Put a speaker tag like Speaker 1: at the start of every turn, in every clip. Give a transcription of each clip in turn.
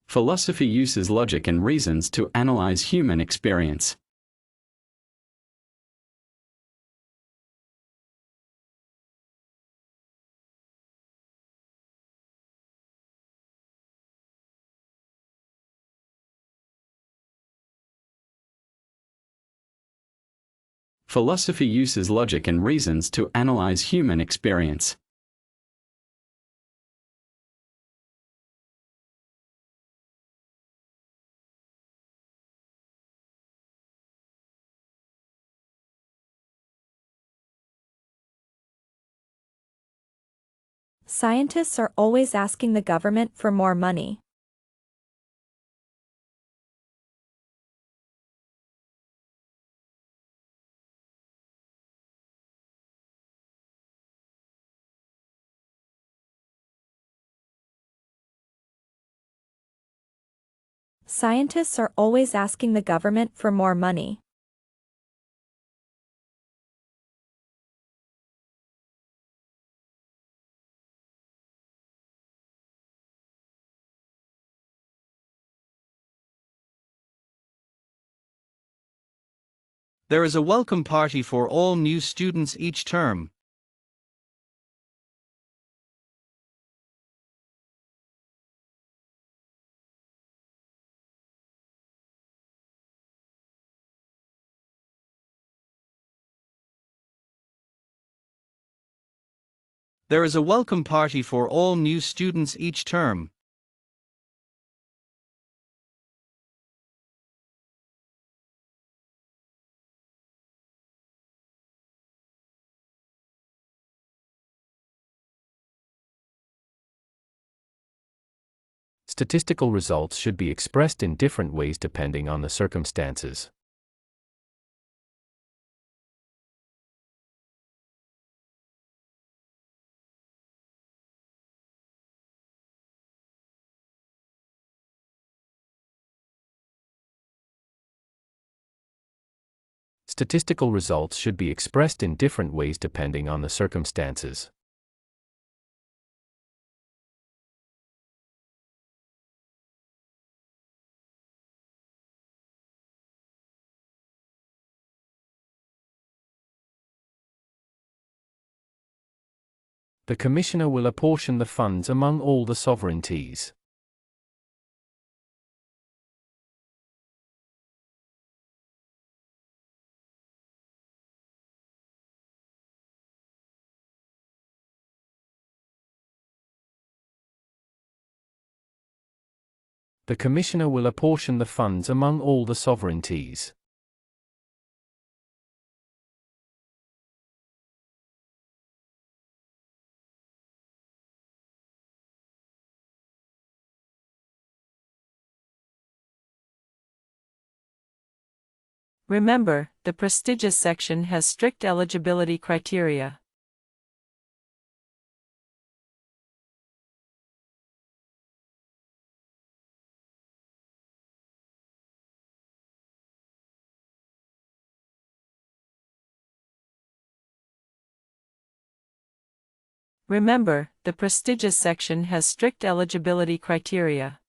Speaker 1: Philosophy uses logic and reasons to analyze human experience. Philosophy uses logic and reasons to analyze human experience.
Speaker 2: Scientists are always asking the government for more money. Scientists are always asking the government for more money.
Speaker 3: There is a welcome party for all new students each term. There is a welcome party for all new students each term.
Speaker 4: Statistical results should be expressed in different ways depending on the circumstances. Statistical results should be expressed in different ways depending on the circumstances. The Commissioner will apportion the funds among all the sovereignties. The Commissioner will apportion the funds among all the sovereignties.
Speaker 5: Remember, the prestigious section has strict eligibility criteria. Remember, the prestigious section has strict eligibility criteria.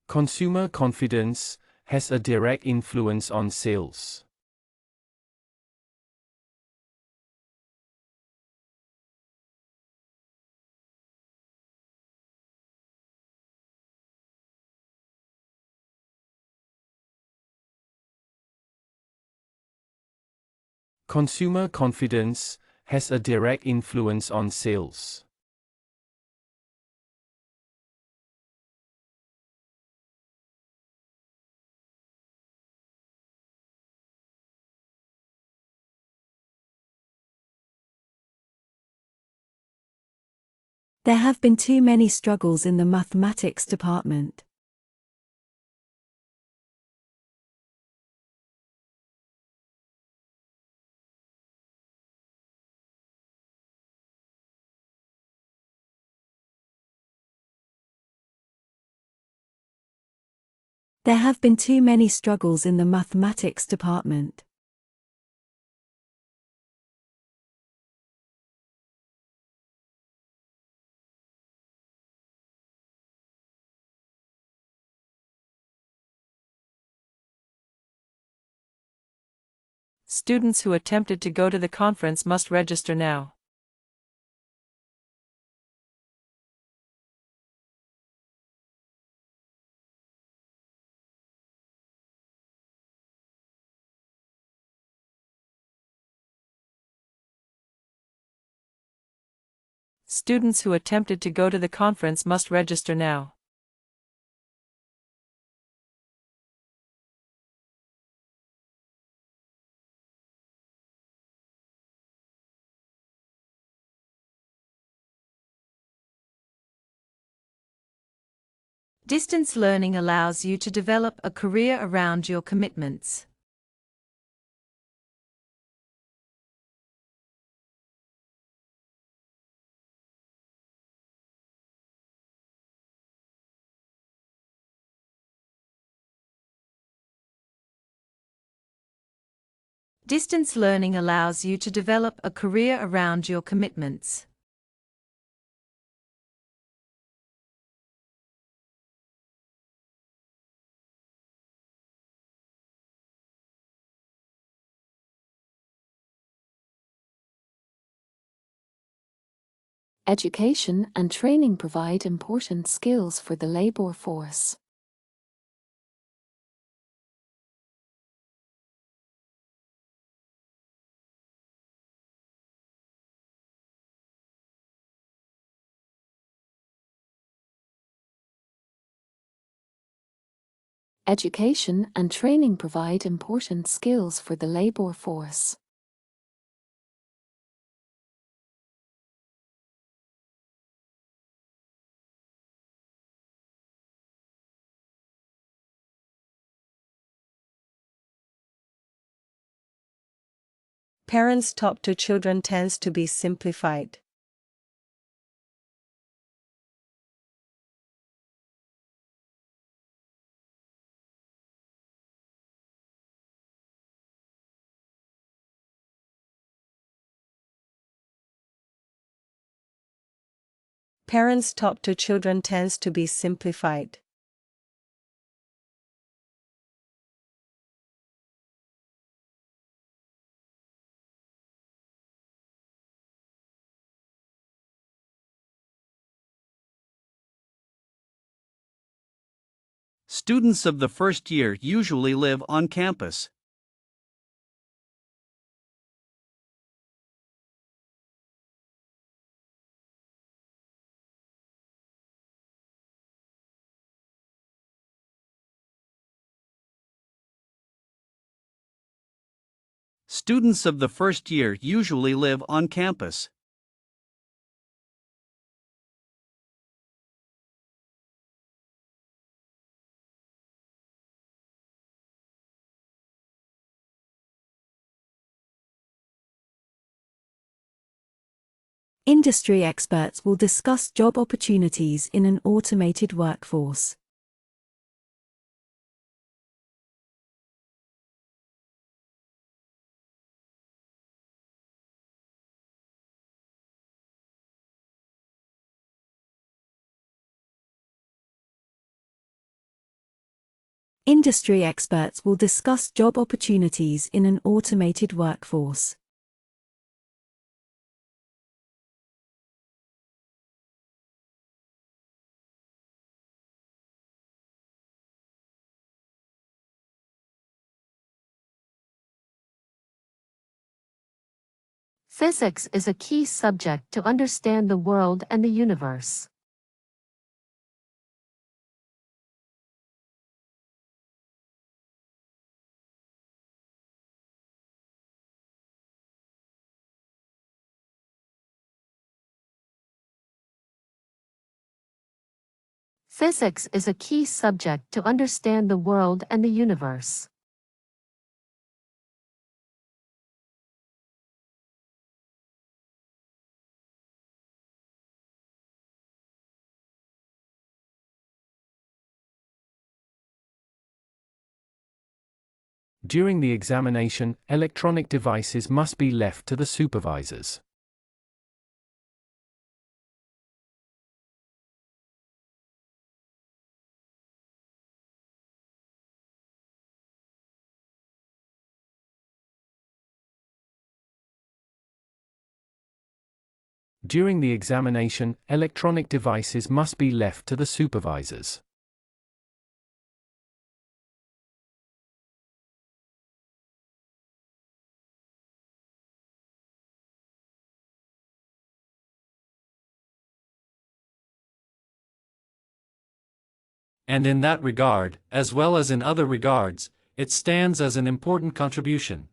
Speaker 4: Consumer confidence has a direct influence on sales. Consumer confidence has a direct influence on sales.
Speaker 6: There have been too many struggles in the mathematics department. There have been too many struggles in the mathematics department.
Speaker 5: Students who attempted to go to the conference must register now. Students who attempted to go to the conference must register now.
Speaker 7: Distance learning allows you to develop a career around your commitments. Distance learning allows you to develop a career around your commitments.
Speaker 8: Education and training provide important skills for the labor force. Education and training provide important skills for the labor force.
Speaker 9: Parents talk to children tends to be simplified. Parents talk to children tends to be simplified.
Speaker 3: Students of the first year usually live on campus. Students of the first year usually live on campus.
Speaker 6: Industry experts will discuss job opportunities in an automated workforce. Industry experts will discuss job opportunities in an automated workforce.
Speaker 8: Physics is a key subject to understand the world and the universe. Physics is a key subject to understand the world and the universe.
Speaker 4: During the examination, electronic devices must be left to the supervisors. During the examination, electronic devices must be left to the supervisors. And in that regard, as well as in other regards, it stands as an important contribution.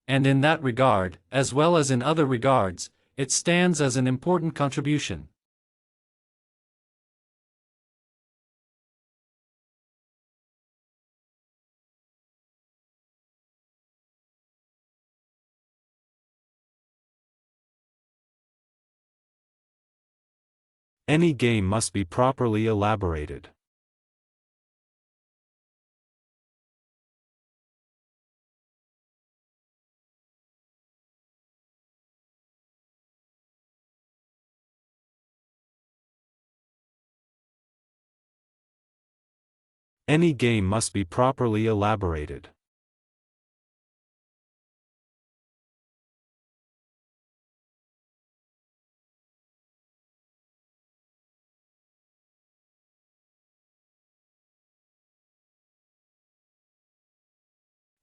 Speaker 4: And in that regard, as well as in other regards, it stands as an important contribution.
Speaker 10: Any game must be properly elaborated. Any game must be properly elaborated.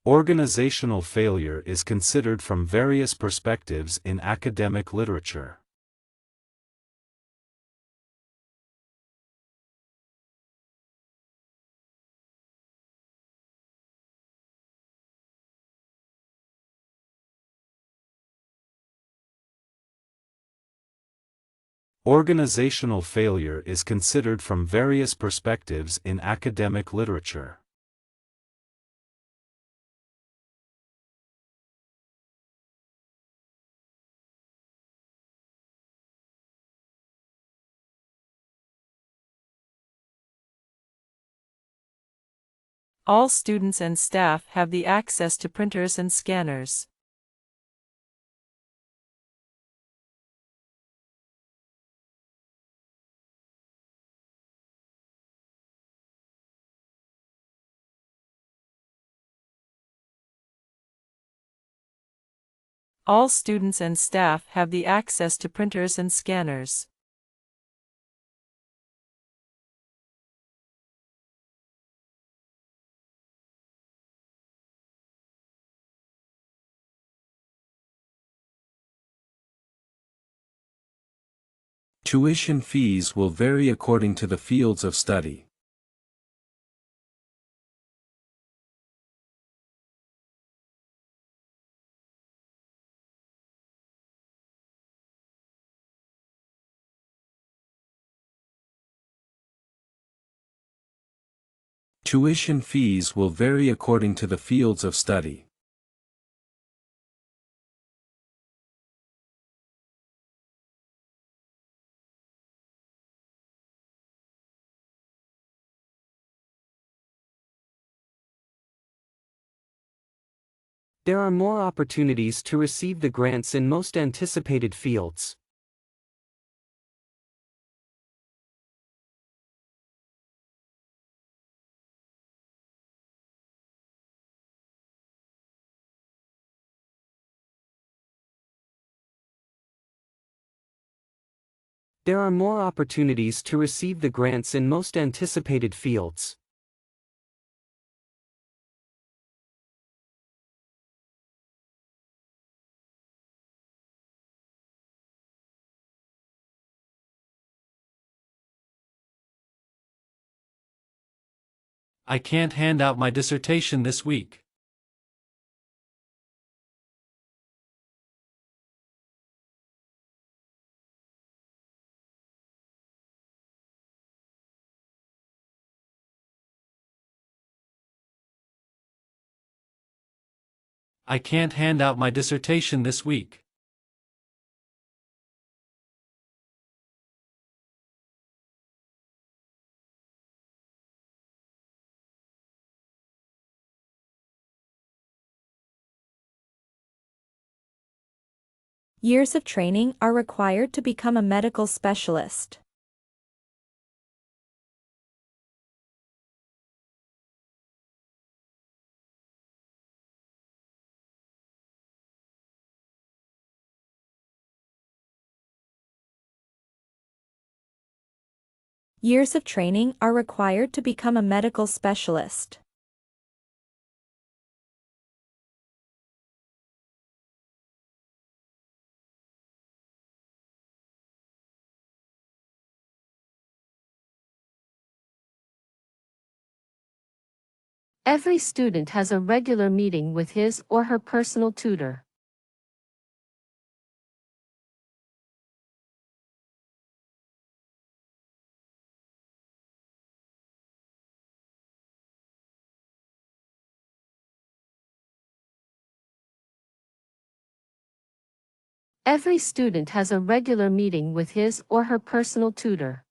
Speaker 10: Organizational failure is considered from various perspectives in academic literature. Organizational failure is considered from various perspectives in academic literature.
Speaker 5: All students and staff have the access to printers and scanners. All students and staff have the access to printers and scanners.
Speaker 10: Tuition fees will vary according to the fields of study. Tuition fees will vary according to the fields of study.
Speaker 11: There are more opportunities to receive the grants in most anticipated fields. There are more opportunities to receive the grants in most anticipated fields.
Speaker 4: I can't hand out my dissertation this week. I can't hand out my dissertation this week.
Speaker 2: Years of training are required to become a medical specialist. Years of training are required to become a medical specialist.
Speaker 8: Every student has a regular meeting with his or her personal tutor. Every student has a regular meeting with his or her personal tutor.